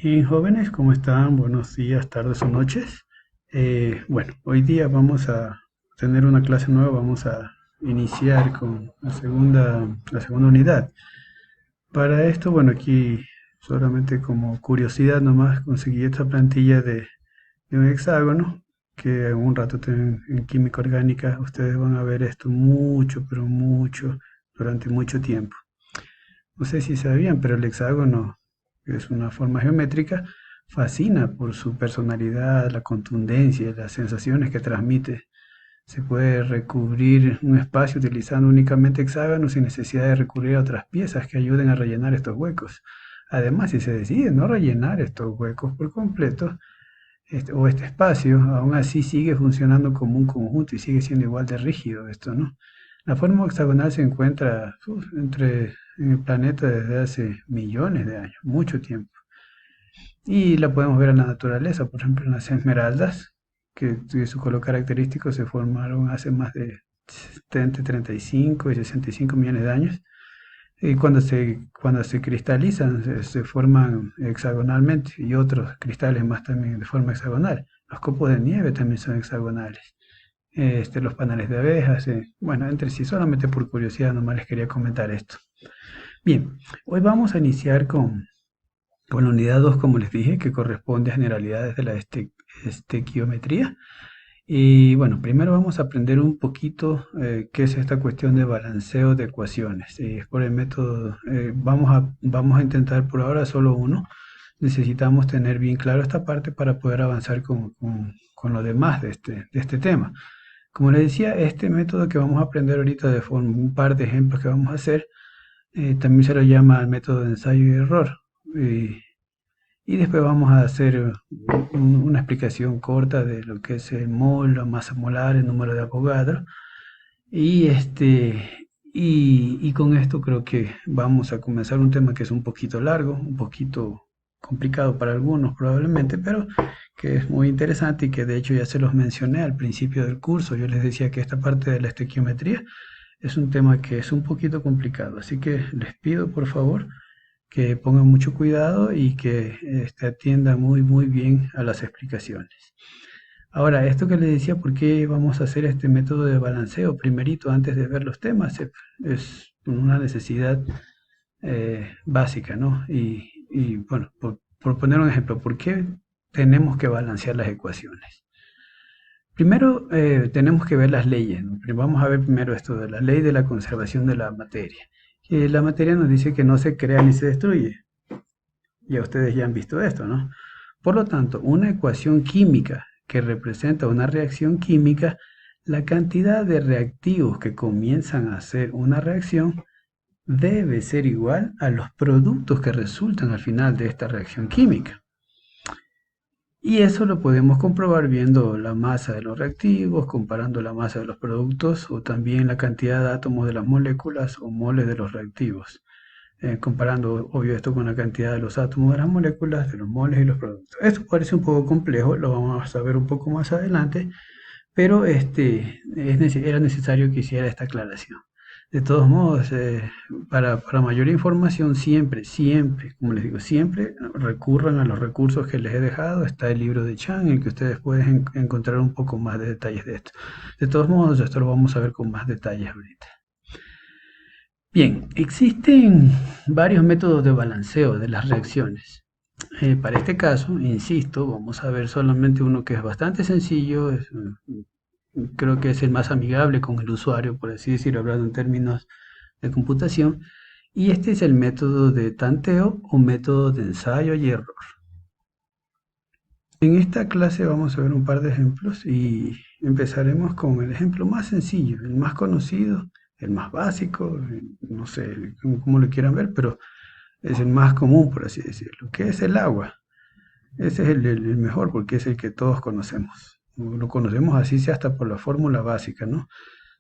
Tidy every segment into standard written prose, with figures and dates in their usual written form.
Bien, jóvenes, ¿cómo están? Buenos días, tardes o noches. Bueno, hoy día vamos a tener una clase nueva, vamos a iniciar con la segunda unidad. Para esto, bueno, aquí solamente como curiosidad nomás conseguí esta plantilla de un hexágono que en un rato en química orgánica ustedes van a ver esto mucho, pero mucho, durante mucho tiempo. No sé si sabían, pero el hexágono, que es una forma geométrica, fascina por su personalidad, la contundencia, las sensaciones que transmite. Se puede recubrir un espacio utilizando únicamente hexágonos sin necesidad de recurrir a otras piezas que ayuden a rellenar estos huecos. Además, si se decide no rellenar estos huecos por completo, o este espacio, aún así sigue funcionando como un conjunto y sigue siendo igual de rígido esto, ¿no? La forma hexagonal se encuentra en el planeta desde hace millones de años, mucho tiempo. Y la podemos ver en la naturaleza, por ejemplo, en las esmeraldas, que de su color característico se formaron hace más de 70, 35 y 65 millones de años. Y cuando se cristalizan, se forman hexagonalmente y otros cristales más también de forma hexagonal. Los copos de nieve también son hexagonales. Los paneles de abejas, bueno, entre sí, solamente por curiosidad nomás les quería comentar esto. Bien, hoy vamos a iniciar con la unidad 2, como les dije, que corresponde a generalidades de la estequiometría. Y bueno, primero vamos a aprender un poquito qué es esta cuestión de balanceo de ecuaciones. Es por el método, vamos a intentar por ahora solo uno. Necesitamos tener bien claro esta parte para poder avanzar con lo demás de este tema. Como les decía, este método que vamos a aprender ahorita de forma, un par de ejemplos que vamos a hacer, también se lo llama el método de ensayo y error. Y, y después vamos a hacer una explicación corta de lo que es el mol, la masa molar, el número de Avogadro. Y, y con esto creo que vamos a comenzar un tema que es un poquito largo, un poquito complicado para algunos probablemente, pero que es muy interesante y que de hecho ya se los mencioné al principio del curso. Yo les decía que esta parte de la estequiometría es un tema que es un poquito complicado, así que les pido por favor que pongan mucho cuidado y que atiendan muy muy bien a las explicaciones. Ahora, esto que les decía, ¿por qué vamos a hacer este método de balanceo primerito antes de ver los temas? Es una necesidad básica, ¿no? Bueno, por poner un ejemplo, ¿por qué tenemos que balancear las ecuaciones? Primero, tenemos que ver las leyes, ¿no? Vamos a ver primero esto de la ley de la conservación de la materia. Que la materia nos dice que no se crea ni se destruye. Ya ustedes ya han visto esto, ¿no? Por lo tanto, una ecuación química que representa una reacción química, la cantidad de reactivos que comienzan a hacer una reacción debe ser igual a los productos que resultan al final de esta reacción química. Y eso lo podemos comprobar viendo la masa de los reactivos, comparando la masa de los productos o también la cantidad de átomos de las moléculas o moles de los reactivos. Comparando, obvio, esto con la cantidad de los átomos de las moléculas, de los moles y los productos. Esto parece un poco complejo, lo vamos a ver un poco más adelante, pero era necesario que hiciera esta aclaración. De todos modos, para mayor información, siempre, siempre, como les digo, siempre recurran a los recursos que les he dejado. Está el libro de Chan, en el que ustedes pueden encontrar un poco más de detalles de esto. De todos modos, esto lo vamos a ver con más detalles ahorita. Bien, existen varios métodos de balanceo de las reacciones. Para este caso, insisto, vamos a ver solamente uno que es bastante sencillo, creo que es el más amigable con el usuario, por así decirlo, hablando en términos de computación, y este es el método de tanteo o método de ensayo y error. En esta clase vamos a ver un par de ejemplos y empezaremos con el ejemplo más sencillo, el más conocido, el más básico, no sé cómo lo quieran ver, pero es el más común, por así decirlo, que es el agua. Ese es el mejor porque es el que todos conocemos. Lo conocemos así sea hasta por la fórmula básica, ¿no?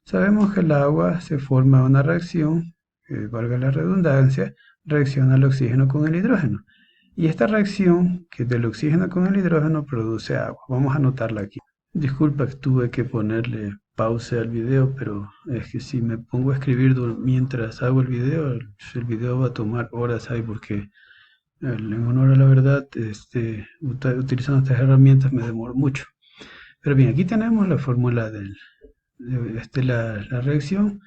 Sabemos que el agua se forma una reacción, valga la redundancia, reacciona el oxígeno con el hidrógeno. Y esta reacción, que es del oxígeno con el hidrógeno, produce agua. Vamos a anotarla aquí. Disculpa que tuve que ponerle pausa al video, pero es que si me pongo a escribir mientras hago el video va a tomar horas ahí porque En honor a la verdad, utilizando estas herramientas me demoro mucho. Pero bien, aquí tenemos la fórmula la reacción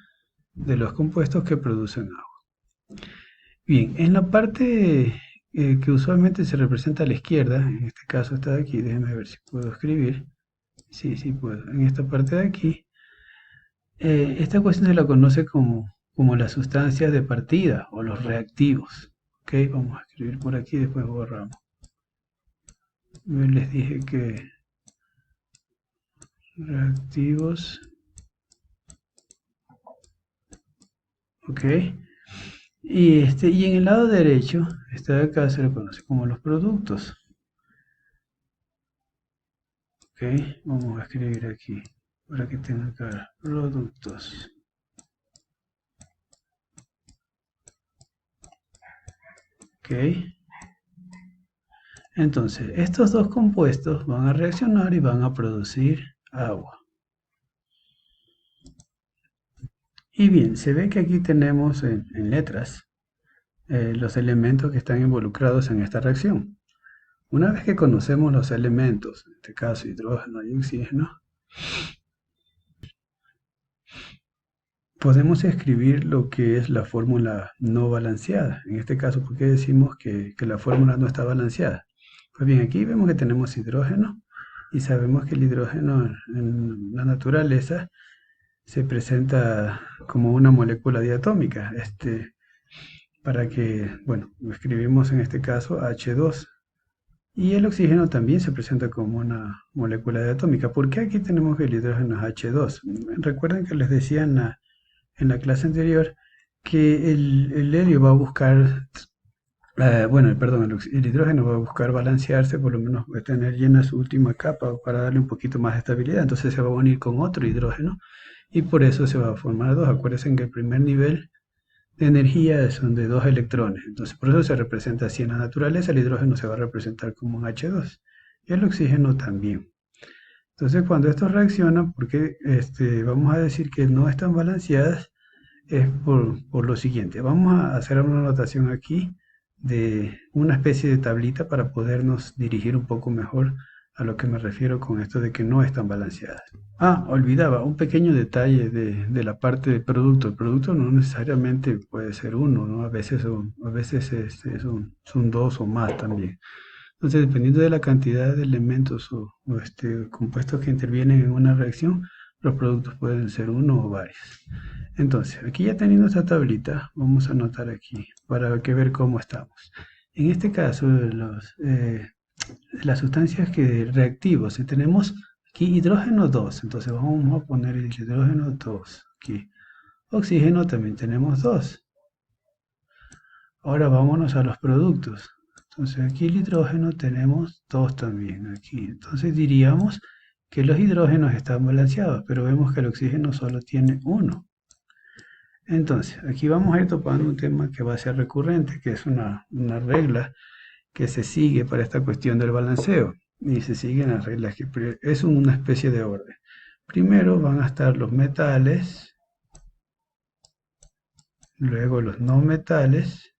de los compuestos que producen agua. Bien, en la parte que usualmente se representa a la izquierda, en este caso está de aquí, déjenme ver si puedo escribir. Sí, sí puedo. En esta parte de aquí, esta cuestión se la conoce como las sustancias de partida o los reactivos. Ok, vamos a escribir por aquí, después borramos. Yo les dije que reactivos, ok. Y en el lado derecho, esta de acá se lo conoce como los productos. Ok, vamos a escribir aquí para que tenga acá productos. Ok, entonces estos dos compuestos van a reaccionar y van a producir agua. Y bien, se ve que aquí tenemos en letras los elementos que están involucrados en esta reacción. Una vez que conocemos los elementos, en este caso hidrógeno y oxígeno, podemos escribir lo que es la fórmula no balanceada. En este caso, ¿por qué decimos que la fórmula no está balanceada? Pues bien, aquí vemos que tenemos hidrógeno y sabemos que el hidrógeno en la naturaleza se presenta como una molécula diatómica. Para que, bueno, lo escribimos en este caso H2. Y el oxígeno también se presenta como una molécula diatómica. ¿Por qué aquí tenemos que el hidrógeno es H2? Recuerden que les decía en la clase anterior que el helio va a buscar, bueno, perdón, el hidrógeno va a buscar balancearse, por lo menos va a tener llena su última capa para darle un poquito más de estabilidad. Entonces se va a unir con otro hidrógeno y por eso se va a formar dos. Acuérdense que el primer nivel de energía son de dos electrones. Entonces por eso se representa así en la naturaleza. El hidrógeno se va a representar como un H2 y el oxígeno también. Entonces cuando estos reaccionan, porque vamos a decir que no están balanceadas, es por lo siguiente. Vamos a hacer una anotación aquí de una especie de tablita para podernos dirigir un poco mejor a lo que me refiero con esto de que no están balanceadas. Ah, olvidaba un pequeño detalle de la parte del producto. El producto no necesariamente puede ser uno, ¿no? A veces son dos o más también. Entonces, dependiendo de la cantidad de elementos o compuestos que intervienen en una reacción, los productos pueden ser uno o varios. Entonces, aquí ya teniendo esta tablita, vamos a anotar aquí para que ver cómo estamos. En este caso, las sustancias reactivos, si tenemos aquí hidrógeno 2, entonces vamos a poner el hidrógeno 2 aquí. Oxígeno también tenemos 2. Ahora vámonos a los productos. Entonces aquí el hidrógeno tenemos 2 también aquí. Entonces diríamos que los hidrógenos están balanceados, pero vemos que el oxígeno solo tiene 1. Entonces, aquí vamos a ir topando un tema que va a ser recurrente, que es una regla que se sigue para esta cuestión del balanceo. Y se siguen las reglas que es una especie de orden. Primero van a estar los metales, luego los no metales,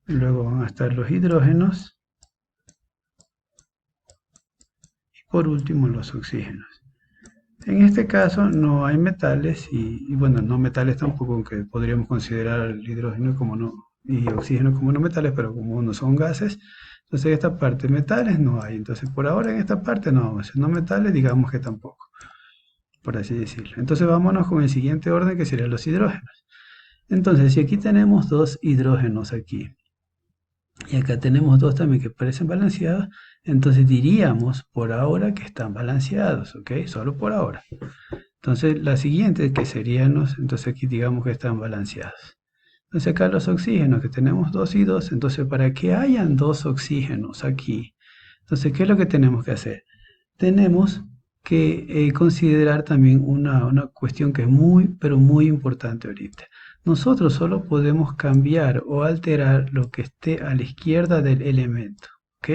luego van a estar los hidrógenos y por último los oxígenos. En este caso no hay metales y bueno, no metales tampoco, aunque podríamos considerar el hidrógeno como no y oxígeno como no metales, pero como no son gases, entonces en esta parte metales no hay. Entonces por ahora en esta parte no, no metales digamos que tampoco, por así decirlo. Entonces vámonos con el siguiente orden que serían los hidrógenos. Entonces si aquí tenemos dos hidrógenos aquí y acá tenemos dos también que parecen balanceados, entonces diríamos por ahora que están balanceados, ¿ok? Solo por ahora. Entonces la siguiente que serían entonces aquí digamos que están balanceados. Entonces acá los oxígenos que tenemos 2 y 2, entonces para que hayan dos oxígenos aquí, entonces ¿qué es lo que tenemos que hacer? Tenemos que considerar también una cuestión que es muy, pero muy importante ahorita. Nosotros solo podemos cambiar o alterar lo que esté a la izquierda del elemento, ¿ok?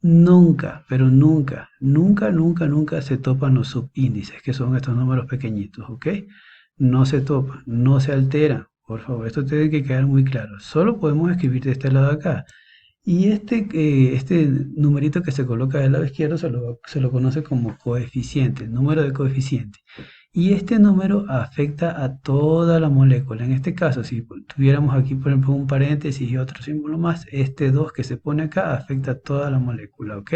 Nunca, pero nunca, nunca, nunca, nunca se topan los subíndices, que son estos números pequeñitos, ¿ok? No se topan, no se alteran, por favor, esto tiene que quedar muy claro. Solo podemos escribir de este lado acá. Y este numerito que se coloca del lado izquierdo se lo conoce como coeficiente, número de coeficiente. Y este número afecta a toda la molécula. En este caso, si tuviéramos aquí, por ejemplo, un paréntesis y otro símbolo más, este 2 que se pone acá afecta a toda la molécula, ¿ok?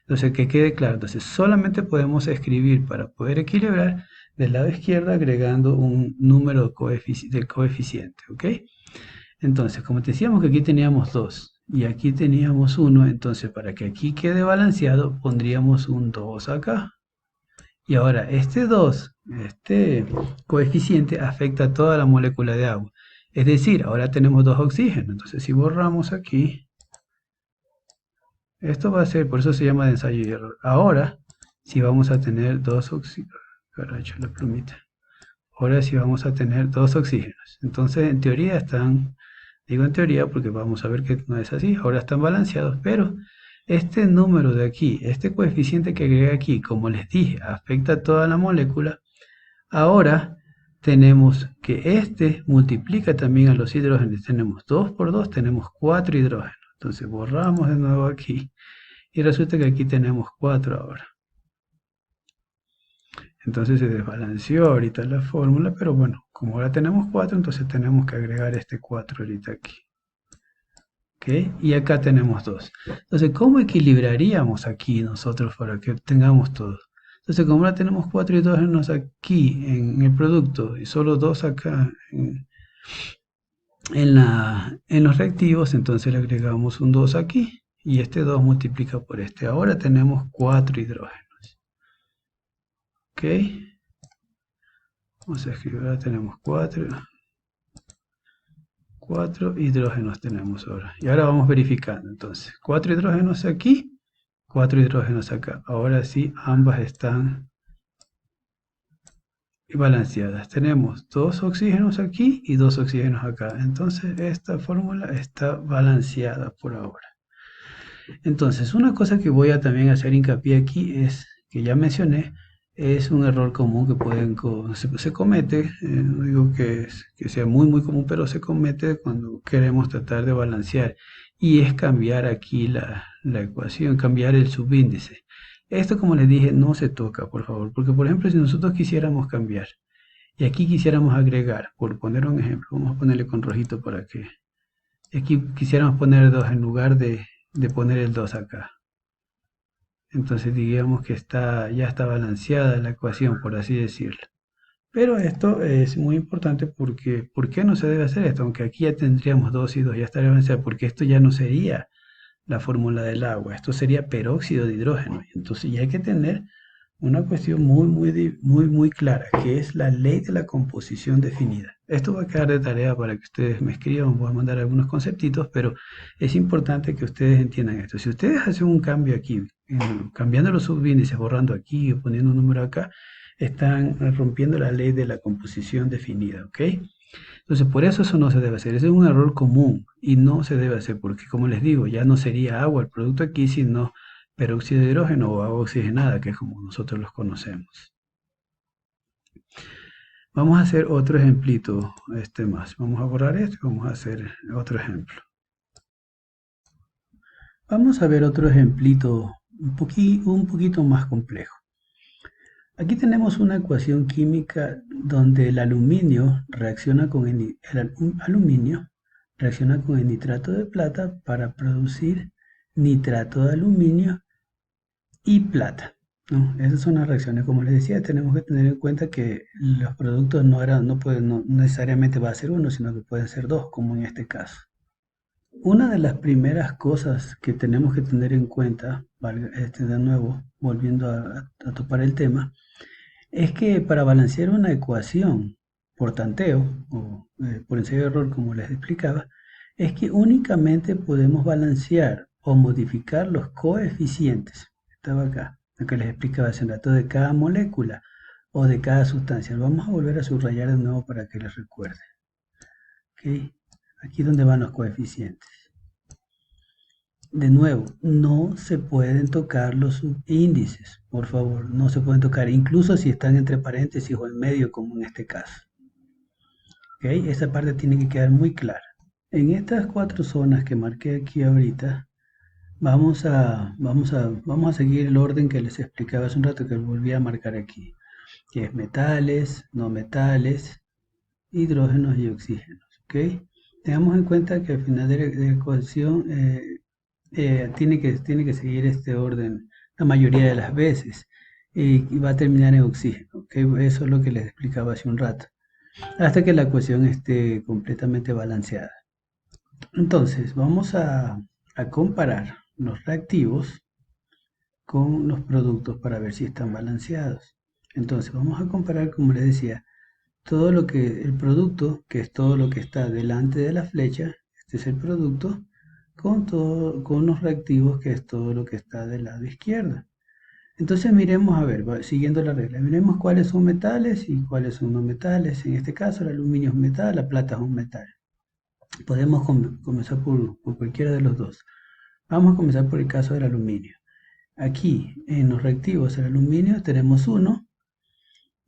Entonces, que quede claro. Entonces, solamente podemos escribir para poder equilibrar del lado izquierdo agregando un número de coeficiente, ¿ok? Entonces, como decíamos que aquí teníamos 2 y aquí teníamos uno, entonces para que aquí quede balanceado pondríamos un 2 acá. Y ahora este 2, este coeficiente afecta a toda la molécula de agua. Es decir, ahora tenemos dos oxígenos. Entonces, si borramos aquí, esto va a ser, por eso se llama de ensayo y error. Ahora, si vamos a tener dos oxígenos, caracho, la plumita. Ahora sí vamos a tener dos oxígenos. Entonces, en teoría están, digo en teoría porque vamos a ver que no es así, ahora están balanceados, pero este número de aquí, este coeficiente que agregué aquí, como les dije, afecta a toda la molécula. Ahora tenemos que este multiplica también a los hidrógenos. Tenemos 2 por 2, tenemos 4 hidrógenos. Entonces borramos de nuevo aquí y resulta que aquí tenemos 4 ahora. Entonces se desbalanceó ahorita la fórmula, pero bueno, como ahora tenemos 4, entonces tenemos que agregar este 4 ahorita aquí. ¿Ok? Y acá tenemos 2. Entonces, ¿cómo equilibraríamos aquí nosotros para que tengamos todos? Entonces, como ahora tenemos 4 hidrógenos aquí en el producto y solo 2 acá en los reactivos, entonces le agregamos un 2 aquí y este 2 multiplica por este. Ahora tenemos 4 hidrógenos. ¿Ok? Vamos a escribir, ahora tenemos 4 hidrógenos tenemos ahora. Y ahora vamos verificando. Entonces, 4 hidrógenos aquí, 4 hidrógenos acá. Ahora sí, ambas están balanceadas. Tenemos 2 oxígenos aquí y 2 oxígenos acá. Entonces, esta fórmula está balanceada por ahora. Entonces, una cosa que voy a también hacer hincapié aquí es, que ya mencioné, es un error común que se comete, no digo que sea muy común, pero se comete cuando queremos tratar de balancear, y es cambiar aquí la ecuación, cambiar el subíndice. Esto, como les dije, no se toca, por favor, porque por ejemplo, si nosotros quisiéramos cambiar, y aquí quisiéramos agregar, por poner un ejemplo, vamos a ponerle con rojito para que, aquí quisiéramos poner 2 en lugar de poner el 2 acá. Entonces digamos que ya está balanceada la ecuación, por así decirlo. Pero esto es muy importante porque, ¿por qué no se debe hacer esto? Aunque aquí ya tendríamos 2 y 2, ya estaría balanceada, porque esto ya no sería la fórmula del agua, esto sería peróxido de hidrógeno. Entonces ya hay que tener una cuestión muy clara, que es la ley de la composición definida. Esto va a quedar de tarea para que ustedes me escriban, voy a mandar algunos conceptitos, pero es importante que ustedes entiendan esto. Si ustedes hacen un cambio aquí, cambiando los subíndices, borrando aquí o poniendo un número acá, están rompiendo la ley de la composición definida, ¿ok? Entonces, por eso no se debe hacer. Ese es un error común y no se debe hacer porque, como les digo, ya no sería agua el producto aquí, sino peróxido de hidrógeno o agua oxigenada, que es como nosotros los conocemos. Vamos a hacer otro ejemplito más. Vamos a borrar esto y vamos a hacer otro ejemplo. Vamos a ver otro ejemplito un poquito más complejo. Aquí tenemos una ecuación química donde el aluminio reacciona con el aluminio reacciona con el nitrato de plata para producir nitrato de aluminio y plata, ¿no? Esas son las reacciones. Como les decía, tenemos que tener en cuenta que los productos no necesariamente va a ser uno, sino que pueden ser dos, como en este caso. Una de las primeras cosas que tenemos que tener en cuenta, de nuevo, volviendo a topar el tema, es que para balancear una ecuación por tanteo o por ensayo de error, como les explicaba, es que únicamente podemos balancear o modificar los coeficientes. Estaba acá, lo que les explicaba hace un rato, de cada molécula o de cada sustancia. Lo vamos a volver a subrayar de nuevo para que les recuerde. ¿Okay? Aquí donde van los coeficientes. De nuevo, no se pueden tocar los subíndices, por favor, no se pueden tocar, incluso si están entre paréntesis o en medio, como en este caso. ¿Ok? Esa parte tiene que quedar muy clara. En estas cuatro zonas que marqué aquí ahorita, vamos a seguir el orden que les explicaba hace un rato, que volví a marcar aquí, que es metales, no metales, hidrógenos y oxígenos. ¿Ok? Tengamos en cuenta que al final de la ecuación tiene que seguir este orden la mayoría de las veces y va a terminar en oxígeno. ¿Ok? Eso es lo que les explicaba hace un rato, hasta que la ecuación esté completamente balanceada. Entonces, vamos a comparar los reactivos con los productos para ver si están balanceados. Entonces, vamos a comparar, como les decía, todo lo que el producto, que es todo lo que está delante de la flecha, este es el producto, con los reactivos, que es todo lo que está del lado izquierdo. Entonces miremos, a ver, siguiendo la regla, miremos cuáles son metales y cuáles son no metales. En este caso, el aluminio es un metal, la plata es un metal. Podemos comenzar por cualquiera de los dos. Vamos a comenzar por el caso del aluminio. Aquí, en los reactivos, el aluminio tenemos 1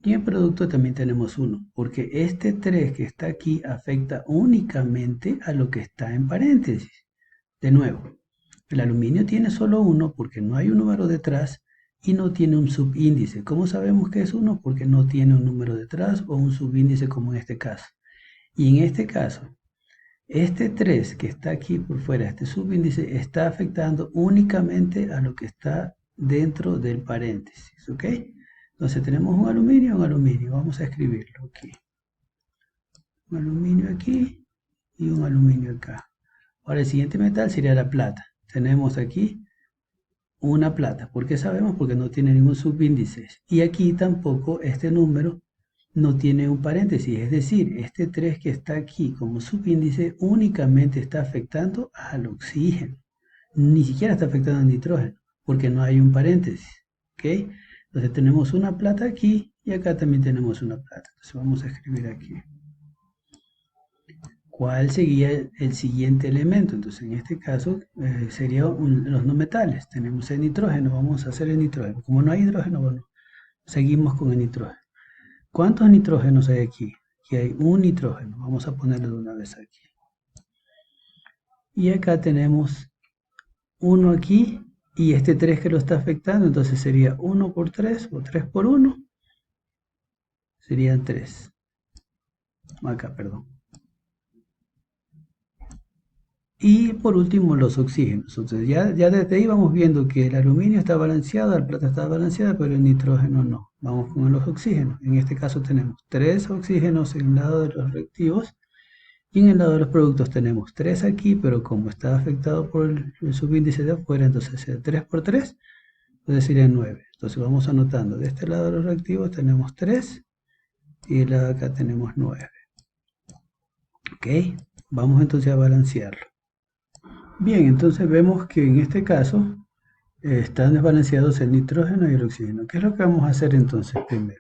y en producto también tenemos 1, porque este 3 que está aquí afecta únicamente a lo que está en paréntesis. De nuevo, el aluminio tiene solo 1 porque no hay un número detrás y no tiene un subíndice. ¿Cómo sabemos que es 1? Porque no tiene un número detrás o un subíndice como en este caso. Y en este caso, este 3 que está aquí por fuera, este subíndice, está afectando únicamente a lo que está dentro del paréntesis, ¿ok? Entonces tenemos un aluminio. Vamos a escribirlo aquí. Un aluminio aquí y un aluminio acá. Ahora el siguiente metal sería la plata. Tenemos aquí una plata. ¿Por qué sabemos? Porque no tiene ningún subíndice. Y aquí tampoco este número no tiene un paréntesis. Es decir, este 3 que está aquí como subíndice únicamente está afectando al oxígeno. Ni siquiera está afectando al nitrógeno, porque no hay un paréntesis. ¿Ok? Entonces tenemos una plata aquí y acá también tenemos una plata. Entonces vamos a escribir aquí. ¿Cuál sería el siguiente elemento? Entonces, en este caso, serían los no metales. Tenemos el nitrógeno, vamos a hacer el nitrógeno. Como no hay hidrógeno, bueno, seguimos con el nitrógeno. ¿Cuántos nitrógenos hay aquí? Aquí hay un nitrógeno. Vamos a ponerlo de una vez aquí. Y acá tenemos uno aquí y este 3 que lo está afectando, entonces sería 1 por 3 o 3 por 1. Serían 3. Acá, perdón. Y por último los oxígenos. Entonces ya desde ahí vamos viendo que el aluminio está balanceado, la plata está balanceada, pero el nitrógeno no. Vamos con los oxígenos. En este caso tenemos 3 oxígenos en el lado de los reactivos y en el lado de los productos tenemos 3 aquí, pero como está afectado por el subíndice de afuera, entonces sería 3 por 3, entonces serían 9. Entonces vamos anotando, de este lado de los reactivos tenemos 3 y del lado de acá tenemos 9. ¿Ok? Vamos entonces a balancearlo. Bien, entonces vemos que en este caso están desbalanceados el nitrógeno y el oxígeno. ¿Qué es lo que vamos a hacer entonces primero?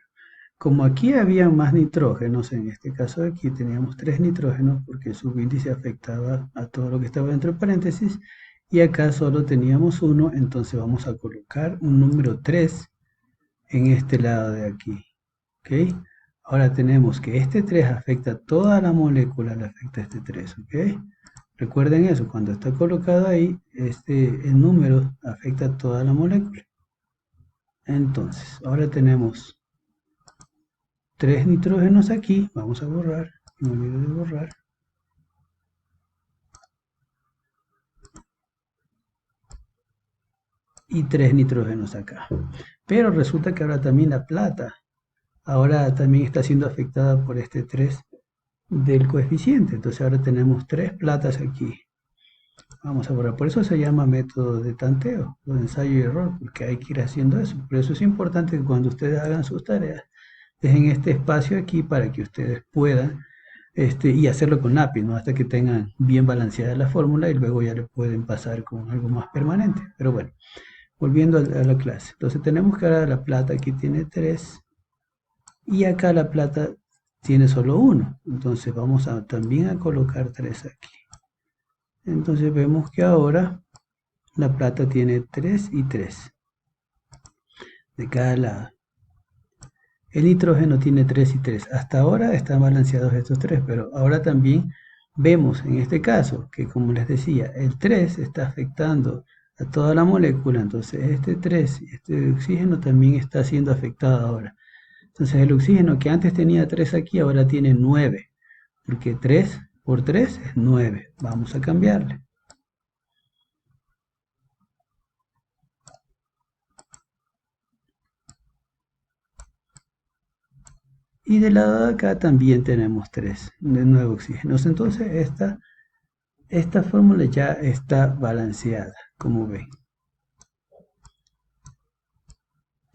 Como aquí había más nitrógenos, en este caso de aquí teníamos 3 nitrógenos porque el subíndice afectaba a todo lo que estaba dentro de paréntesis y acá solo teníamos 1, entonces vamos a colocar un número 3 en este lado de aquí. ¿Ok? Ahora tenemos que este 3 afecta a toda la molécula, le afecta a este 3. ¿Ok? Recuerden eso, cuando está colocado ahí, el número afecta a toda la molécula. Entonces, ahora tenemos 3 nitrógenos aquí, vamos a borrar, no olvido de borrar. Y 3 nitrógenos acá. Pero resulta que ahora también la plata, ahora también está siendo afectada por este 3 del coeficiente. Entonces ahora tenemos 3 platas aquí. Vamos a borrar. Por eso se llama método de tanteo, o de ensayo y error, porque hay que ir haciendo eso. Por eso es importante que cuando ustedes hagan sus tareas, dejen este espacio aquí para que ustedes puedan y hacerlo con lápiz, ¿no? Hasta que tengan bien balanceada la fórmula y luego ya le pueden pasar con algo más permanente. Pero bueno, volviendo a la clase. Entonces tenemos que ahora la plata aquí tiene 3 y acá la plata tiene solo 1. Entonces vamos también a colocar 3 aquí. Entonces vemos que ahora la plata tiene 3 y 3 de cada lado. El nitrógeno tiene 3 y 3. Hasta ahora están balanceados estos tres, pero ahora también vemos en este caso que, como les decía, el 3 está afectando a toda la molécula, entonces este 3, este oxígeno también está siendo afectado ahora. Entonces el oxígeno que antes tenía 3 aquí, ahora tiene 9, porque 3 por 3 es 9. Vamos a cambiarle. Y del lado de acá también tenemos 3 de nuevo oxígenos. Entonces esta fórmula ya está balanceada, como ven.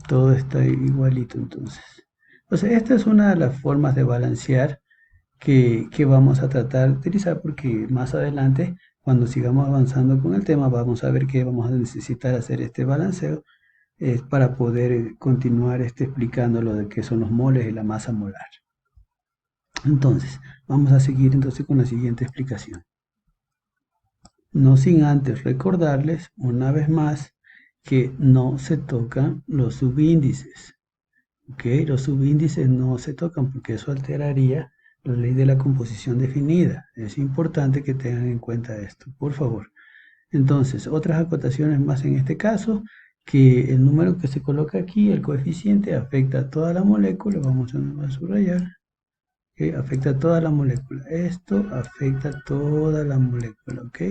Todo está igualito entonces. Entonces esta es una de las formas de balancear que vamos a tratar de utilizar, porque más adelante, cuando sigamos avanzando con el tema, vamos a ver que vamos a necesitar hacer este balanceo para poder continuar explicando lo de qué son los moles y la masa molar. Entonces, vamos a seguir entonces con la siguiente explicación. No sin antes recordarles una vez más que no se tocan los subíndices. ¿Ok? Los subíndices no se tocan porque eso alteraría la ley de la composición definida. Es importante que tengan en cuenta esto, por favor. Entonces, otras acotaciones más en este caso, que el número que se coloca aquí, el coeficiente, afecta a toda la molécula. Vamos a subrayar. ¿Ok? Afecta a toda la molécula. Esto afecta a toda la molécula. ¿Ok?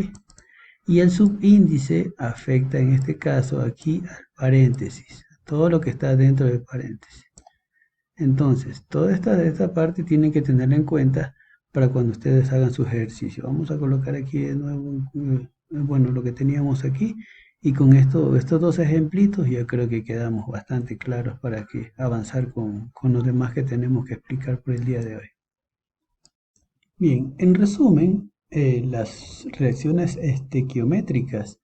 Y el subíndice afecta en este caso aquí al paréntesis, todo lo que está dentro del paréntesis. Entonces, toda esta parte tienen que tenerla en cuenta para cuando ustedes hagan su ejercicio. Vamos a colocar aquí de nuevo, bueno, lo que teníamos aquí. Y con estos dos ejemplitos ya creo que quedamos bastante claros para que avanzar con los demás que tenemos que explicar por el día de hoy. Bien, en resumen, las reacciones estequiométricas,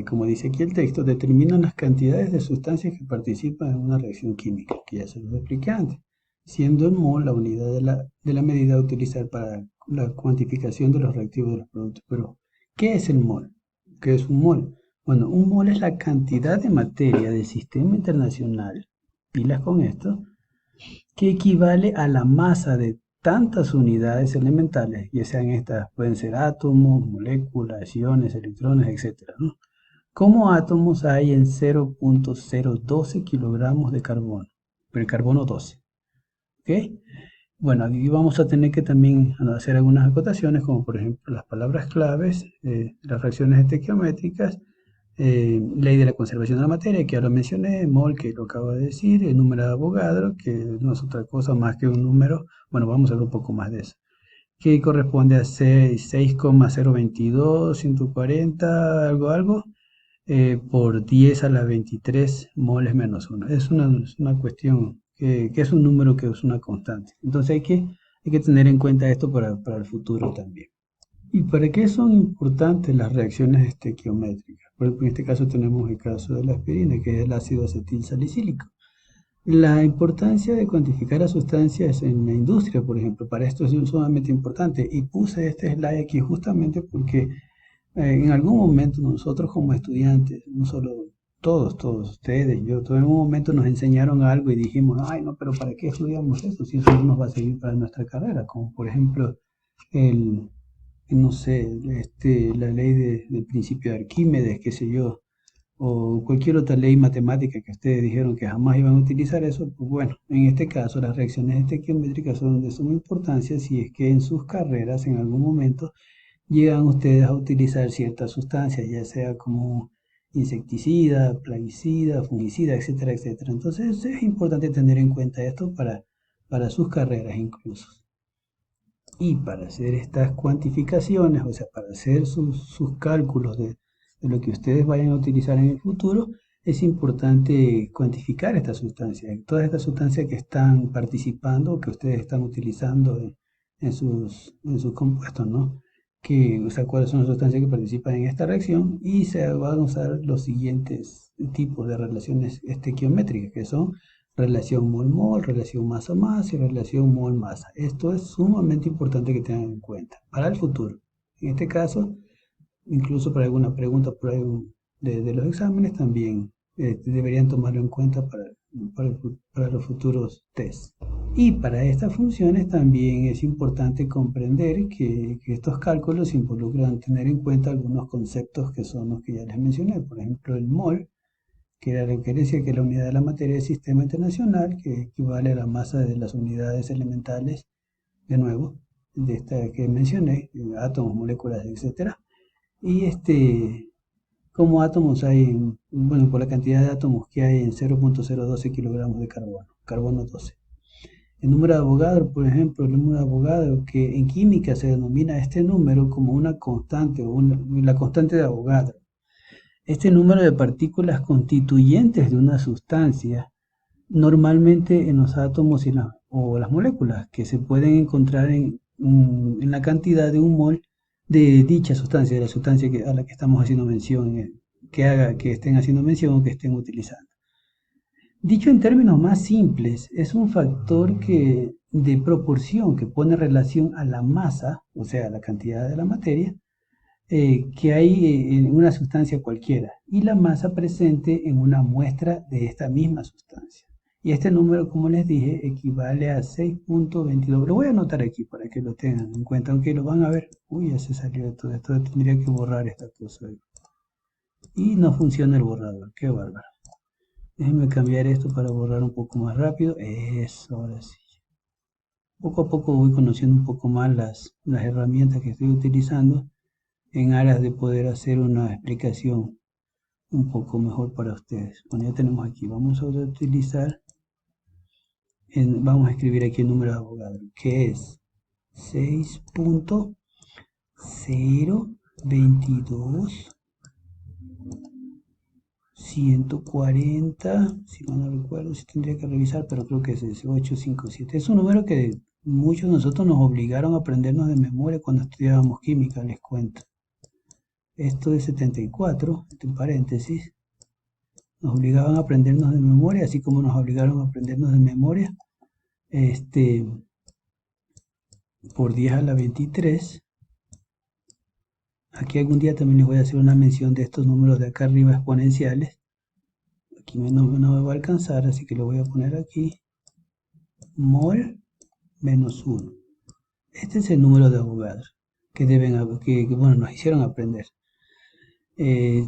como dice aquí el texto, determinan las cantidades de sustancias que participan en una reacción química, que ya se los expliqué antes, siendo el mol la unidad de la medida a utilizar para la cuantificación de los reactivos de los productos. Pero, ¿qué es el mol? ¿Qué es un mol? Bueno, un mol es la cantidad de materia del sistema internacional, pilas con esto, que equivale a la masa de tantas unidades elementales, ya sean estas, pueden ser átomos, moléculas, iones, electrones, etcétera, ¿no? Como átomos hay en 0.012 kilogramos de carbono, pero el carbono 12, ¿ok? Bueno, aquí vamos a tener que también hacer algunas acotaciones, como por ejemplo las palabras claves, las reacciones estequiométricas, ley de la conservación de la materia, que ya lo mencioné, mol, que lo acabo de decir, el número de Avogadro, que no es otra cosa más que un número, bueno, vamos a ver un poco más de eso, que corresponde a 6,022, 140, algo, por 10 a la 23 moles menos 1. Es una cuestión que es un número que es una constante. Entonces hay que tener en cuenta esto para el futuro también. ¿Y para qué son importantes las reacciones estequiométricas? Por ejemplo, en este caso tenemos el caso de la aspirina, que es el ácido acetil salicílico. La importancia de cuantificar las sustancias en la industria, por ejemplo, para esto es sumamente importante. Y puse este slide aquí justamente porque en algún momento nosotros como estudiantes, no solo todos ustedes, yo, todo en un momento nos enseñaron algo y dijimos, ay, no, pero ¿para qué estudiamos eso si eso no nos va a servir para nuestra carrera? Como por ejemplo el, no sé, la ley del principio de Arquímedes, qué sé yo, o cualquier otra ley matemática que ustedes dijeron que jamás iban a utilizar eso, pues bueno, en este caso las reacciones estequiométricas son de suma importancia si es que en sus carreras en algún momento llegan ustedes a utilizar ciertas sustancias, ya sea como insecticida, plaguicida, fungicida, etcétera, etcétera. Entonces es importante tener en cuenta esto para sus carreras incluso. Y para hacer estas cuantificaciones, o sea, para hacer sus cálculos de lo que ustedes vayan a utilizar en el futuro, es importante cuantificar estas sustancias, todas estas sustancias que están participando, que ustedes están utilizando en sus compuestos, ¿no? O sea, cuáles son las sustancias que participan en esta reacción y se van a usar los siguientes tipos de relaciones estequiométricas, que son relación mol-mol, relación masa-masa y relación mol-masa. Esto es sumamente importante que tengan en cuenta para el futuro. En este caso, incluso para alguna pregunta por ahí de los exámenes también deberían tomarlo en cuenta para los futuros test. Y para estas funciones también es importante comprender que estos cálculos involucran tener en cuenta algunos conceptos que son los que ya les mencioné. Por ejemplo, el mol, que era lo que decía que es la unidad de la materia del sistema internacional, que equivale a la masa de las unidades elementales, de nuevo, de esta que mencioné, átomos, moléculas, etcétera. Y como átomos hay, bueno, por la cantidad de átomos que hay en 0.012 kilogramos de carbono, carbono 12. El número de Avogadro, por ejemplo, el número de Avogadro, que en química se denomina este número como una constante, o la constante de Avogadro. Este número de partículas constituyentes de una sustancia, normalmente en los átomos o las moléculas, que se pueden encontrar en la cantidad de un mol de dicha sustancia, de la sustancia a la que estamos haciendo mención, que estén haciendo mención o que estén utilizando. Dicho en términos más simples, es un factor de proporción que pone relación a la masa, o sea, a la cantidad de la materia, que hay en una sustancia cualquiera, y la masa presente en una muestra de esta misma sustancia. Y este número, como les dije, equivale a 6.22. Lo voy a anotar aquí para que lo tengan en cuenta, aunque lo van a ver. Uy, ya se salió de todo esto, tendría que borrar esta cosa. Y no funciona el borrador, qué bárbaro. Déjenme cambiar esto para borrar un poco más rápido. Eso, ahora sí. Poco a poco voy conociendo un poco más las herramientas que estoy utilizando en aras de poder hacer una explicación un poco mejor para ustedes. Bueno, ya tenemos aquí. Vamos a utilizar, vamos a escribir aquí el número de Avogadro, que es 6.022 140, si no recuerdo, si tendría que revisar, pero creo que es ese, 857. Es un número que muchos de nosotros nos obligaron a aprendernos de memoria cuando estudiábamos química, les cuento. Esto es 74, entre paréntesis. Nos obligaban a aprendernos de memoria, así como nos obligaron a aprendernos de memoria, por 10 a la 23. Aquí algún día también les voy a hacer una mención de estos números de acá arriba exponenciales. Aquí no me va a alcanzar, así que lo voy a poner aquí. Mol menos 1. Este es el número de Avogadro que bueno, nos hicieron aprender.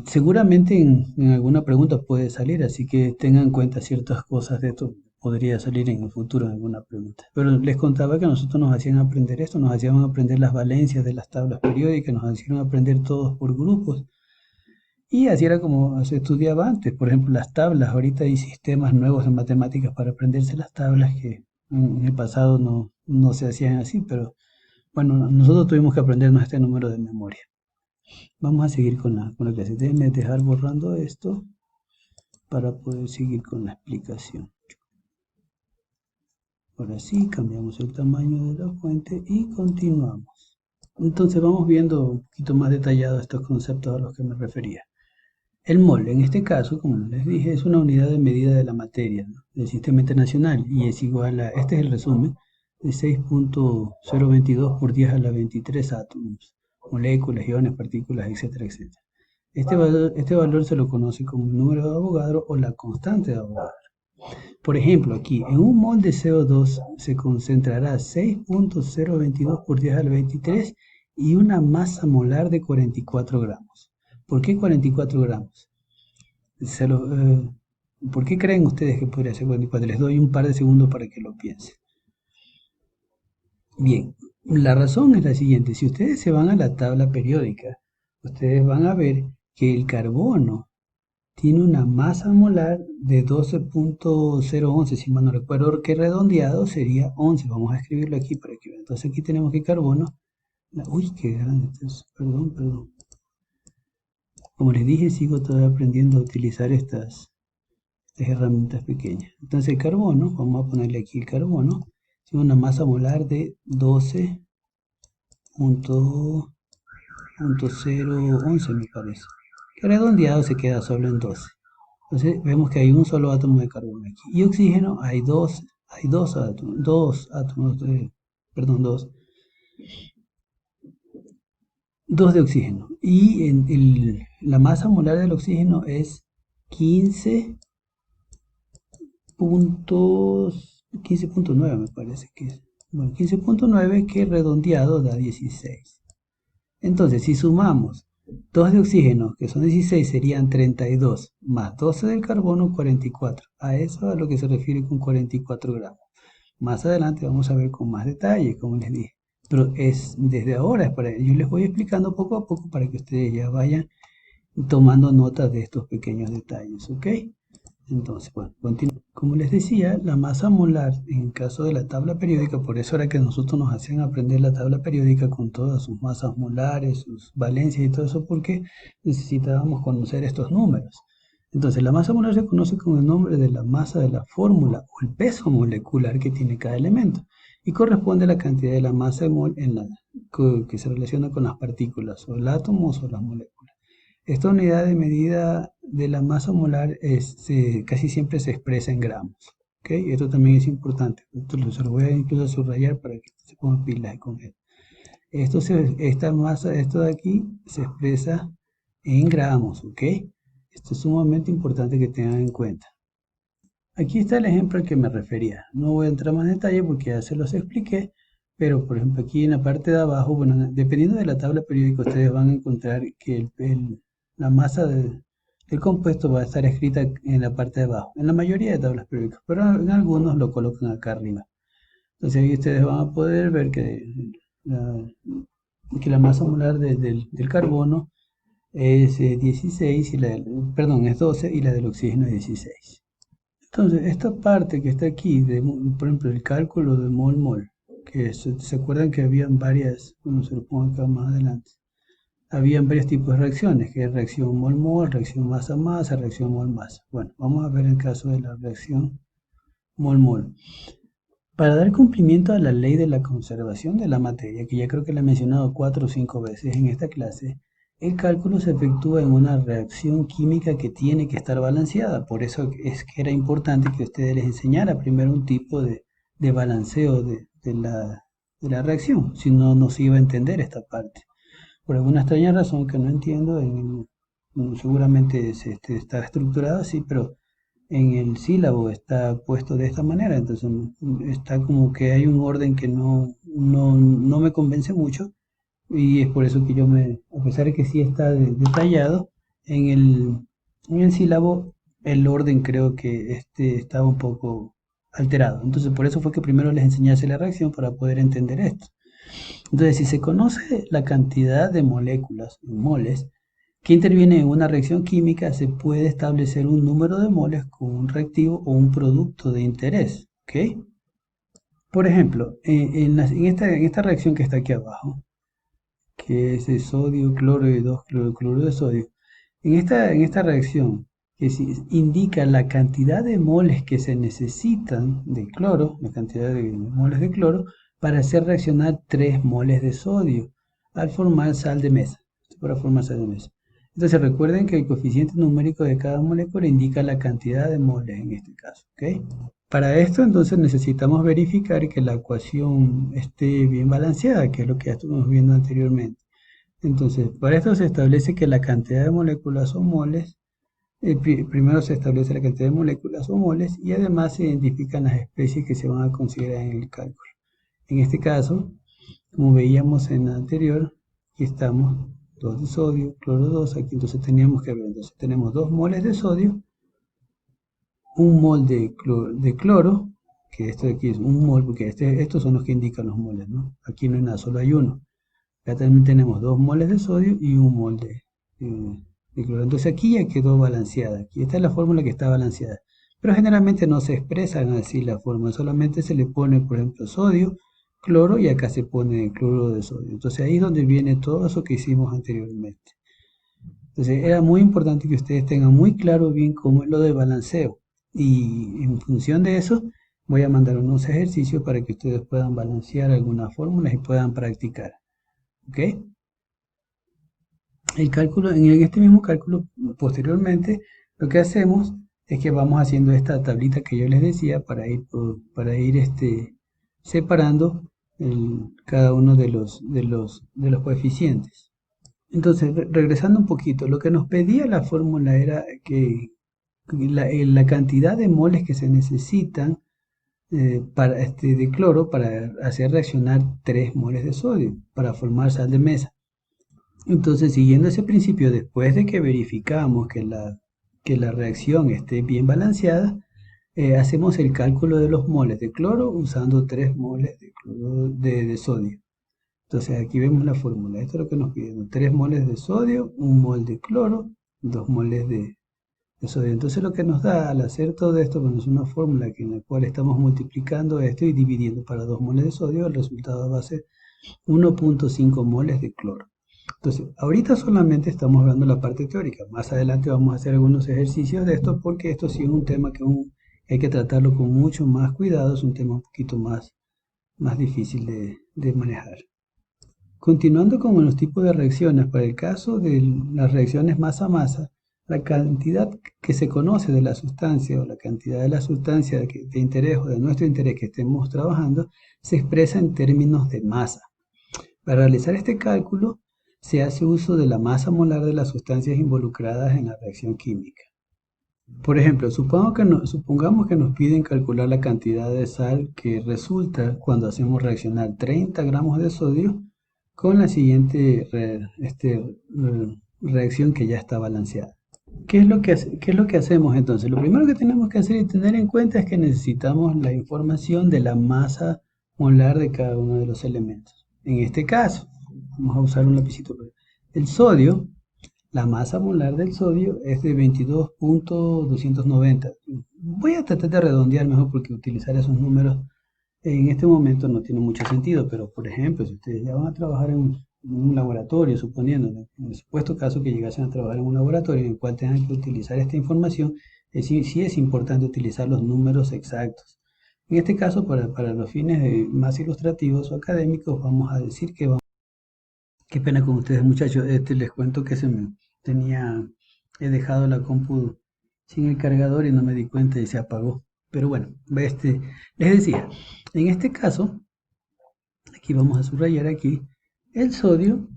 Seguramente en alguna pregunta puede salir, así que tengan en cuenta ciertas cosas de esto. Podría salir en el futuro en alguna pregunta. Pero les contaba que nosotros nos hacían aprender esto, nos hacían aprender las valencias de las tablas periódicas, nos hacían aprender todos por grupos. Y así era como se estudiaba antes. Por ejemplo, las tablas. Ahorita hay sistemas nuevos en matemáticas para aprenderse las tablas que en el pasado no se hacían así, pero bueno, nosotros tuvimos que aprendernos este número de memoria. Vamos a seguir con la clase. Déjenme dejar borrando esto para poder seguir con la explicación. Ahora sí, cambiamos el tamaño de la fuente y continuamos. Entonces vamos viendo un poquito más detallado estos conceptos a los que me refería. El mol, en este caso, como les dije, es una unidad de medida de la materia, ¿no?, del sistema internacional, y es igual a, este es el resumen, de 6.022 por 10 a la 23 átomos, moléculas, iones, partículas, etcétera, etcétera. Este valor se lo conoce como el número de Avogadro o la constante de Avogadro. Por ejemplo, aquí, en un mol de CO2 se concentrará 6.022 por 10 a la 23 y una masa molar de 44 gramos. ¿Por qué 44 gramos? ¿Por qué creen ustedes que podría ser 44? Les doy un par de segundos para que lo piensen. Bien, la razón es la siguiente. Si ustedes se van a la tabla periódica, ustedes van a ver que el carbono tiene una masa molar de 12.011, si mal no recuerdo, que redondeado sería 11. Vamos a escribirlo aquí para que vean. Entonces aquí tenemos que carbono. Uy, qué grande esto es. Perdón. Como les dije, sigo todavía aprendiendo a utilizar estas herramientas pequeñas. Entonces el carbono, vamos a ponerle aquí el carbono, tiene una masa molar de 12.011 me parece. Que redondeado se queda solo en 12. Entonces vemos que hay un solo átomo de carbono aquí. Y oxígeno hay dos átomos dos de oxígeno. Y la masa molar del oxígeno es 15 15.9 me parece que es. Bueno, 15.9 que redondeado da 16. Entonces, si sumamos 2 de oxígeno, que son 16, serían 32, más 12 del carbono, 44. A eso es a lo que se refiere con 44 gramos. Más adelante vamos a ver con más detalle, como les dije. Pero desde ahora, yo les voy explicando poco a poco para que ustedes ya vayan tomando nota de estos pequeños detalles, ¿ok? Entonces, bueno, continúo. Como les decía, la masa molar en el caso de la tabla periódica, por eso era que nosotros nos hacían aprender la tabla periódica con todas sus masas molares, sus valencias y todo eso, porque necesitábamos conocer estos números. Entonces, la masa molar se conoce con el nombre de la masa de la fórmula o el peso molecular que tiene cada elemento y corresponde a la cantidad de la masa de mol que se relaciona con las partículas o el átomo o las moléculas. Esta unidad de medida de la masa molar casi siempre se expresa en gramos. ¿Ok? Esto también es importante. Se lo voy a incluso subrayar para que se pongan pilas con él. Esta masa, esto de aquí, se expresa en gramos. ¿Ok? Esto es sumamente importante que tengan en cuenta. Aquí está el ejemplo al que me refería. No voy a entrar más en detalle porque ya se los expliqué. Pero, por ejemplo, aquí en la parte de abajo, bueno, dependiendo de la tabla periódica, ustedes van a encontrar que la masa del compuesto va a estar escrita en la parte de abajo, en la mayoría de tablas periódicas, pero en algunos lo colocan acá arriba. Entonces ahí ustedes van a poder ver la, que la masa molar del carbono es 16 perdón, es 12 y la del oxígeno es 16. Entonces, esta parte que está aquí, por ejemplo, el cálculo de mol-mol, que se acuerdan que habían varias, bueno, se lo pongo acá más adelante, habían varios tipos de reacciones, que es reacción mol-mol, reacción masa-masa, reacción mol-masa. Bueno, vamos a ver el caso de la reacción mol-mol. Para dar cumplimiento a la ley de la conservación de la materia, que ya creo que la he mencionado 4 o 5 veces en esta clase, el cálculo se efectúa en una reacción química que tiene que estar balanceada. Por eso es que era importante que ustedes les enseñara primero un tipo de balanceo de la reacción, si no, no se iba a entender esta parte. Por alguna extraña razón que no entiendo, seguramente está estructurado así, pero en el sílabo está puesto de esta manera, entonces está como que hay un orden que no me convence mucho y es por eso que a pesar de que sí está detallado, en el sílabo el orden creo que estaba un poco alterado. Entonces por eso fue que primero les enseñase la reacción para poder entender esto. Entonces, si se conoce la cantidad de moléculas, moles, que intervienen en una reacción química, se puede establecer un número de moles con un reactivo o un producto de interés. ¿Ok? Por ejemplo, en esta reacción que está aquí abajo, que es de sodio, cloro y 2 cloruro de sodio, en esta reacción que indica la cantidad de moles que se necesitan de cloro, la cantidad de moles de cloro, para hacer reaccionar 3 moles de sodio al formar sal de mesa. Para formar sal de mesa. Entonces recuerden que el coeficiente numérico de cada molécula indica la cantidad de moles en este caso. ¿Ok? Para esto entonces necesitamos verificar que la ecuación esté bien balanceada, que es lo que ya estuvimos viendo anteriormente. Entonces, para esto se establece que la cantidad de moléculas o moles, primero se establece la cantidad de moléculas o moles y además se identifican las especies que se van a considerar en el cálculo. En este caso, como veíamos en la anterior, aquí estamos 2 de sodio, cloro 2, aquí entonces teníamos que ver, entonces tenemos 2 moles de sodio, un mol de cloro, que esto de aquí es un mol, porque estos son los que indican los moles, ¿no? Aquí no hay nada, solo hay uno. Acá también tenemos 2 moles de sodio y un mol de cloro. Entonces aquí ya quedó balanceada. Aquí esta es la fórmula que está balanceada. Pero generalmente no se expresan así la fórmula, solamente se le pone, por ejemplo, sodio, cloro y acá se pone cloruro de sodio. Entonces ahí es donde viene todo eso que hicimos anteriormente. Entonces era muy importante que ustedes tengan muy claro bien cómo es lo de balanceo. Y en función de eso voy a mandar unos ejercicios para que ustedes puedan balancear algunas fórmulas y puedan practicar. ¿Ok? En este mismo cálculo, posteriormente, lo que hacemos es que vamos haciendo esta tablita que yo les decía para ir separando cada uno de los coeficientes. Entonces, regresando un poquito, lo que nos pedía la fórmula era que la cantidad de moles que se necesitan de cloro para hacer reaccionar 3 moles de sodio para formar sal de mesa. Entonces, siguiendo ese principio, después de que verificamos que la reacción esté bien balanceada, hacemos el cálculo de los moles de cloro usando 3 moles de cloro de sodio. Entonces, aquí vemos la fórmula. Esto es lo que nos piden: 3 moles de sodio, 1 mol de cloro, 2 moles de sodio. Entonces, lo que nos da al hacer todo esto, bueno, es una fórmula en la cual estamos multiplicando esto y dividiendo para 2 moles de sodio, el resultado va a ser 1.5 moles de cloro. Entonces, ahorita solamente estamos hablando de la parte teórica. Más adelante vamos a hacer algunos ejercicios de esto, porque esto sí es un tema que hay que tratarlo con mucho más cuidado. Es un tema un poquito más difícil de manejar. Continuando con los tipos de reacciones, para el caso de las reacciones masa-masa, la cantidad que se conoce de la sustancia o la cantidad de la sustancia de interés o de nuestro interés que estemos trabajando se expresa en términos de masa. Para realizar este cálculo se hace uso de la masa molar de las sustancias involucradas en la reacción química. Por ejemplo, supongamos que nos piden calcular la cantidad de sal que resulta cuando hacemos reaccionar 30 gramos de sodio con la siguiente reacción que ya está balanceada. ¿Qué es lo que hacemos entonces? Lo primero que tenemos que hacer y tener en cuenta es que necesitamos la información de la masa molar de cada uno de los elementos. En este caso, vamos a usar un lapicito. El sodio, la masa molar del sodio es de 22.290. Voy a tratar de redondear mejor, porque utilizar esos números en este momento no tiene mucho sentido, pero por ejemplo, si ustedes ya van a trabajar en un laboratorio, suponiendo, en el supuesto caso que llegasen a trabajar en un laboratorio en el cual tengan que utilizar esta información, sí es importante utilizar los números exactos. En este caso, para los fines más ilustrativos o académicos, vamos a decir que vamos... Qué pena con ustedes, muchachos. Les cuento que he dejado la compu sin el cargador y no me di cuenta y se apagó. Pero bueno, les decía, en este caso, aquí vamos a subrayar aquí, el sodio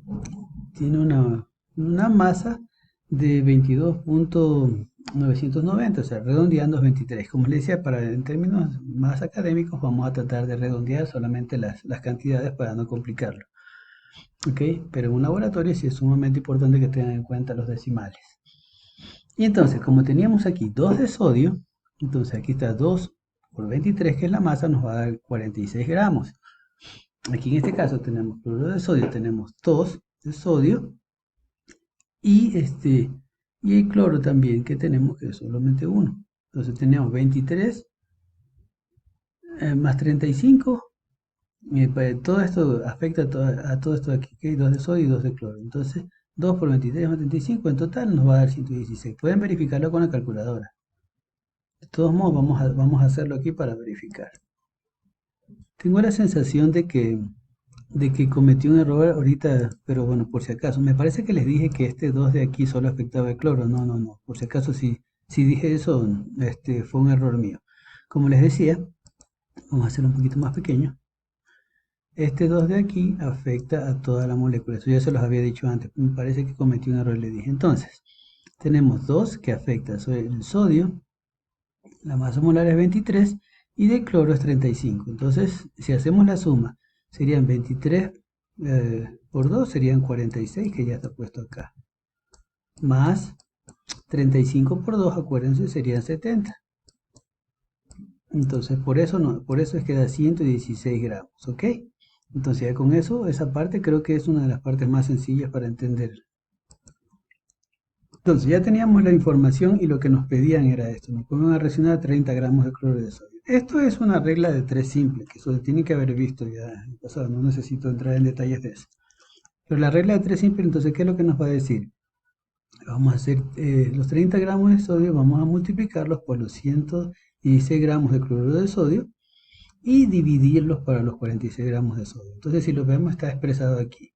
tiene una masa de 22.990, o sea, redondeando es 23. Como les decía, en términos más académicos vamos a tratar de redondear solamente las cantidades para no complicarlo. ¿Ok? Pero en un laboratorio sí es sumamente importante que tengan en cuenta los decimales. Y entonces, como teníamos aquí 2 de sodio, entonces aquí está 2 por 23, que es la masa, nos va a dar 46 gramos. Aquí en este caso tenemos cloruro de sodio, tenemos 2 de sodio, y el cloro también, que tenemos, que es solamente 1. Entonces tenemos 23 más 35. Pues, todo esto afecta a todo esto de aquí, que hay 2 de sodio y 2 de cloro. Entonces, 2 por 23 más 35, en total nos va a dar 116. Pueden verificarlo con la calculadora. De todos modos, vamos a hacerlo aquí para verificar. Tengo la sensación de que cometí un error ahorita, pero bueno, por si acaso. Me parece que les dije que este 2 de aquí solo afectaba el cloro. No. Por si acaso, si dije eso, fue un error mío. Como les decía, vamos a hacerlo un poquito más pequeño. Este 2 de aquí afecta a toda la molécula. Eso ya se los había dicho antes. Me parece que cometí un error y le dije. Entonces, tenemos 2 que afecta el sodio. La masa molar es 23 y de cloro es 35. Entonces, si hacemos la suma, serían 23 por 2, serían 46, que ya está puesto acá. Más 35 por 2, acuérdense, serían 70. Entonces, por eso es que da 116 gramos, ¿ok? Entonces ya con eso, esa parte creo que es una de las partes más sencillas para entender. Entonces ya teníamos la información y lo que nos pedían era esto. Nos ponen a reaccionar 30 gramos de cloruro de sodio. Esto es una regla de 3 simple, que eso tiene que haber visto ya en el pasado. No necesito entrar en detalles de eso. Pero la regla de 3 simple, entonces, ¿qué es lo que nos va a decir? Vamos a hacer los 30 gramos de sodio, vamos a multiplicarlos por los 116 gramos de cloruro de sodio y dividirlos para los 46 gramos de sodio. Entonces, si lo vemos, está expresado aquí.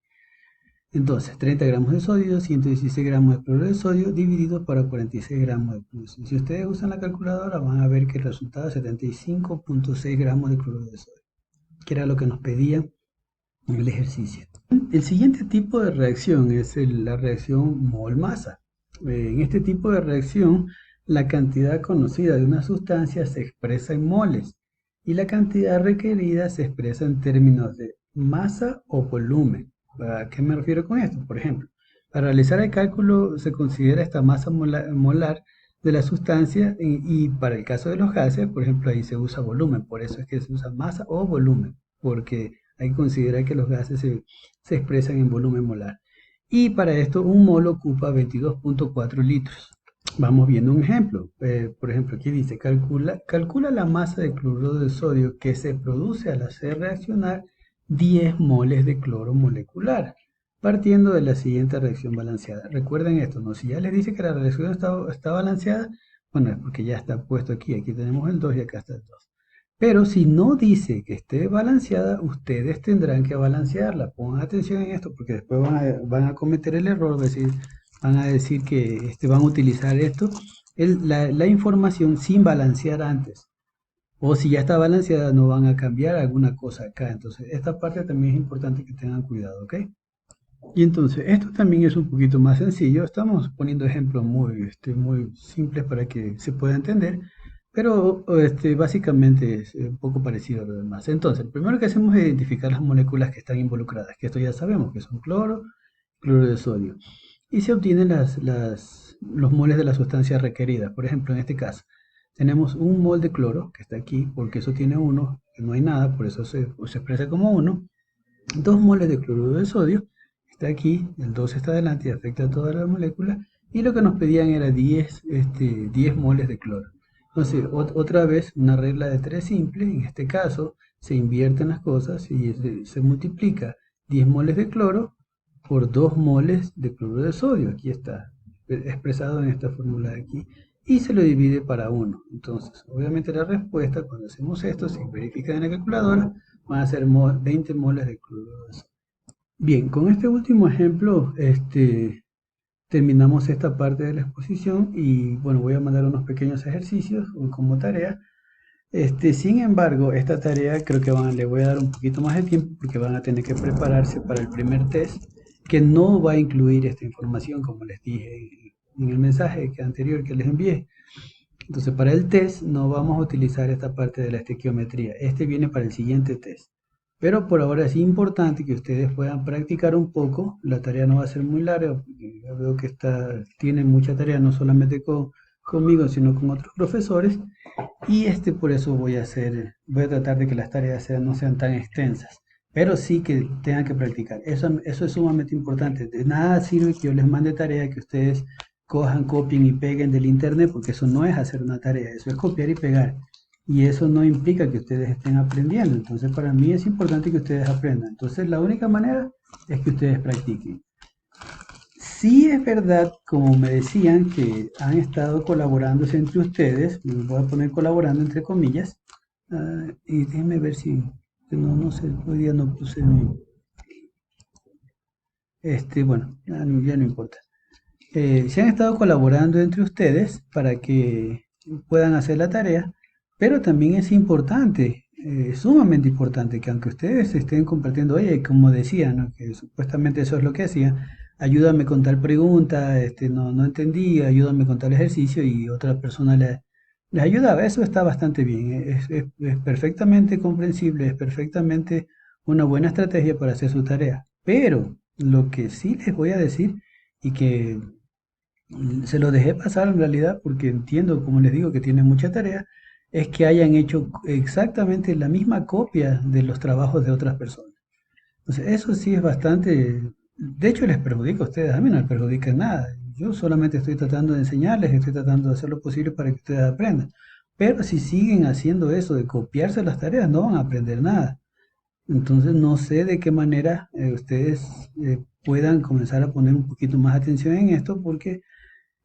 Entonces, 30 gramos de sodio, 116 gramos de cloruro de sodio, dividido para 46 gramos de cloruro de sodio. Si ustedes usan la calculadora, van a ver que el resultado es 75.6 gramos de cloruro de sodio, que era lo que nos pedía en el ejercicio. El siguiente tipo de reacción es la reacción mol-masa. En este tipo de reacción, La cantidad conocida de una sustancia se expresa en moles y la cantidad requerida se expresa en términos de masa o volumen. ¿A qué me refiero con esto? Por ejemplo, para realizar el cálculo se considera esta masa molar de la sustancia y para el caso de los gases, por ejemplo, ahí se usa volumen. Por eso es que se usa masa o volumen, porque hay que considerar que los gases se expresan en volumen molar. Y para esto un mol ocupa 22.4 litros. Vamos viendo un ejemplo. Por ejemplo, aquí dice, calcula la masa de cloruro de sodio que se produce al hacer reaccionar 10 moles de cloro molecular, partiendo de la siguiente reacción balanceada. Recuerden esto, ¿no? Si ya les dice que la reacción está balanceada, bueno, es porque ya está puesto aquí. Aquí tenemos el 2 y acá está el 2. Pero si no dice que esté balanceada, ustedes tendrán que balancearla. Pongan atención en esto porque después van a cometer el error de decir, van a decir que van a utilizar esto, la información sin balancear antes. O si ya está balanceada, no van a cambiar alguna cosa acá. Entonces, esta parte también es importante que tengan cuidado, ¿ok? Y entonces, esto también es un poquito más sencillo. Estamos poniendo ejemplos muy simples para que se pueda entender, pero básicamente es un poco parecido a lo demás. Entonces, lo primero que hacemos es identificar las moléculas que están involucradas, que esto ya sabemos que son cloro de sodio. Y se obtienen los moles de la sustancia requerida. Por ejemplo, en este caso, tenemos un mol de cloro, que está aquí, porque eso tiene uno, que no hay nada, por eso se expresa como uno. 2 moles de cloruro de sodio, está aquí, el 2 está adelante y afecta a todas las moléculas, y lo que nos pedían era 10 moles de cloro. Entonces, otra vez, una regla de 3 simple, en este caso, se invierten las cosas y se multiplica 10 moles de cloro por 2 moles de cloruro de sodio, aquí está, expresado en esta fórmula de aquí, y se lo divide para 1. Entonces, obviamente la respuesta, cuando hacemos esto, se verifica en la calculadora, van a ser 20 moles de cloruro de sodio. Bien, con este último ejemplo, terminamos esta parte de la exposición y bueno, voy a mandar unos pequeños ejercicios como tarea. Sin embargo, esta tarea creo que le voy a dar un poquito más de tiempo porque van a tener que prepararse para el primer test que no va a incluir esta información como les dije en el mensaje anterior que les envié. Entonces, para el test no vamos a utilizar esta parte de la estequiometría. Este viene para el siguiente test. Pero por ahora es importante que ustedes puedan practicar un poco. La tarea no va a ser muy larga, porque ya veo que tienen mucha tarea, no solamente conmigo, sino con otros profesores. Y por eso voy a tratar de que las tareas no sean tan extensas. Pero sí que tengan que practicar. Eso es sumamente importante. De nada sirve que yo les mande tarea que ustedes cojan, copien y peguen del internet, porque eso no es hacer una tarea, eso es copiar y pegar. Y eso no implica que ustedes estén aprendiendo. Entonces, para mí es importante que ustedes aprendan. Entonces, la única manera es que ustedes practiquen. Sí es verdad, como me decían, que han estado colaborándose entre ustedes, me voy a poner colaborando entre comillas, y déjenme ver si, no sé, hoy día no puse bueno, ya no importa. Se han estado colaborando entre ustedes para que puedan hacer la tarea, pero también es importante, sumamente importante, que aunque ustedes estén compartiendo, oye, como decían, ¿no? Que supuestamente eso es lo que hacían, ayúdame con tal pregunta, no entendí, ayúdame con tal ejercicio y otra persona les ayudaba. Eso está bastante bien, es perfectamente comprensible, es perfectamente una buena estrategia para hacer su tarea. Pero lo que sí les voy a decir y que se lo dejé pasar en realidad porque entiendo, como les digo, que tienen mucha tarea, es que hayan hecho exactamente la misma copia de los trabajos de otras personas. Entonces, eso sí es bastante, de hecho les perjudica a ustedes, a mí no les perjudica en nada. Yo solamente estoy tratando de enseñarles, estoy tratando de hacer lo posible para que ustedes aprendan. Pero si siguen haciendo eso de copiarse las tareas, no van a aprender nada. Entonces, no sé de qué manera ustedes puedan comenzar a poner un poquito más atención en esto porque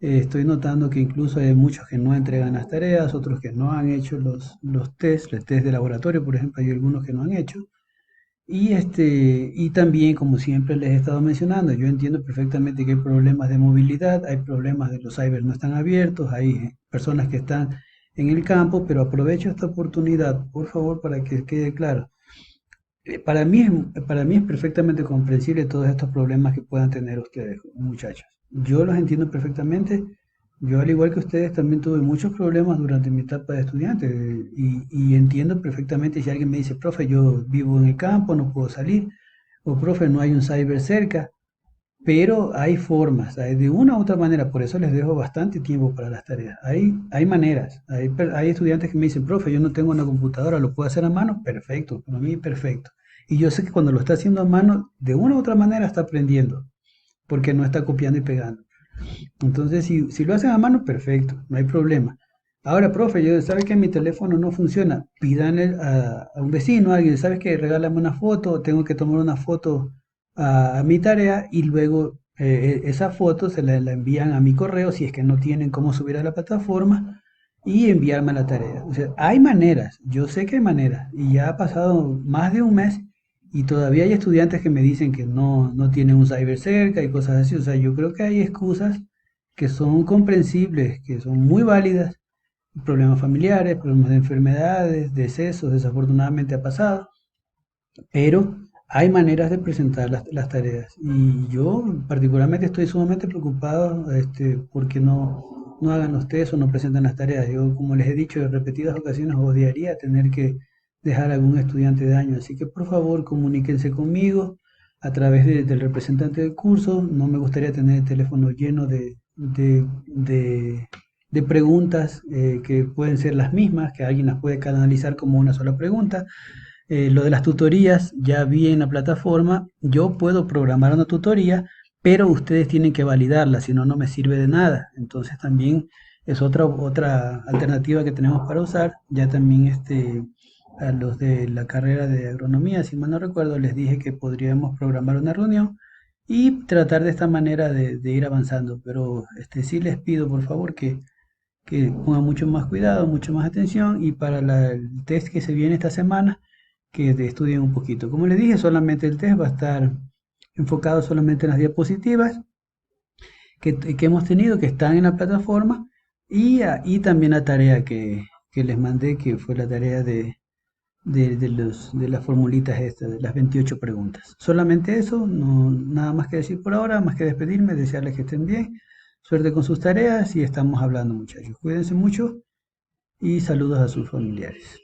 estoy notando que incluso hay muchos que no entregan las tareas, otros que no han hecho los test de laboratorio, por ejemplo, hay algunos que no han hecho. Y también, como siempre les he estado mencionando, yo entiendo perfectamente que hay problemas de movilidad, hay problemas de los cyber no están abiertos, hay personas que están en el campo, pero aprovecho esta oportunidad, por favor, para que quede claro. Para mí es perfectamente comprensible todos estos problemas que puedan tener ustedes, muchachos. Yo los entiendo perfectamente, Yo, al igual que ustedes, también tuve muchos problemas durante mi etapa de estudiante y entiendo perfectamente si alguien me dice, profe, yo vivo en el campo, no puedo salir, o profe, no hay un cyber cerca, pero hay formas, hay de una u otra manera, por eso les dejo bastante tiempo para las tareas. Hay maneras, hay estudiantes que me dicen, profe, yo no tengo una computadora, ¿lo puedo hacer a mano? Perfecto, para mí perfecto. Y yo sé que cuando lo está haciendo a mano, de una u otra manera está aprendiendo, porque no está copiando y pegando. Entonces, si lo hacen a mano, perfecto, no hay problema. Ahora, profe, yo sabes que mi teléfono no funciona, pídanle a un vecino, a alguien, sabes que regálame una foto, tengo que tomar una foto a mi tarea y luego esa foto se la envían a mi correo si es que no tienen cómo subir a la plataforma y enviarme la tarea. O sea, hay maneras, yo sé que hay maneras y ya ha pasado más de un mes y todavía hay estudiantes que me dicen que no tienen un cyber cerca y cosas así. O sea, yo creo que hay excusas que son comprensibles, que son muy válidas, problemas familiares, problemas de enfermedades, decesos, desafortunadamente ha pasado, pero hay maneras de presentar las tareas. Y yo particularmente estoy sumamente preocupado porque no hagan los test o no presenten las tareas. Yo, como les he dicho en repetidas ocasiones, odiaría tener que dejar a algún estudiante de año. Así que por favor comuníquense conmigo a través del representante del curso. No me gustaría tener el teléfono lleno de preguntas que pueden ser las mismas, que alguien las puede canalizar como una sola pregunta. Lo de las tutorías, ya vi en la plataforma, yo puedo programar una tutoría, pero ustedes tienen que validarla, si no, no me sirve de nada. Entonces también es otra alternativa que tenemos para usar. Ya también a los de la carrera de agronomía, si mal no recuerdo, les dije que podríamos programar una reunión y tratar de esta manera de ir avanzando. Pero sí les pido por favor que pongan mucho más cuidado, mucho más atención y para el test que se viene esta semana, que estudien un poquito. Como les dije, solamente el test va a estar enfocado solamente en las diapositivas que hemos tenido, que están en la plataforma, y también la tarea que les mandé, que fue la tarea de las formulitas estas, de las 28 preguntas. Solamente eso, no, nada más que decir por ahora, más que despedirme, desearles que estén bien, suerte con sus tareas y estamos hablando muchachos. Cuídense mucho y saludos a sus familiares.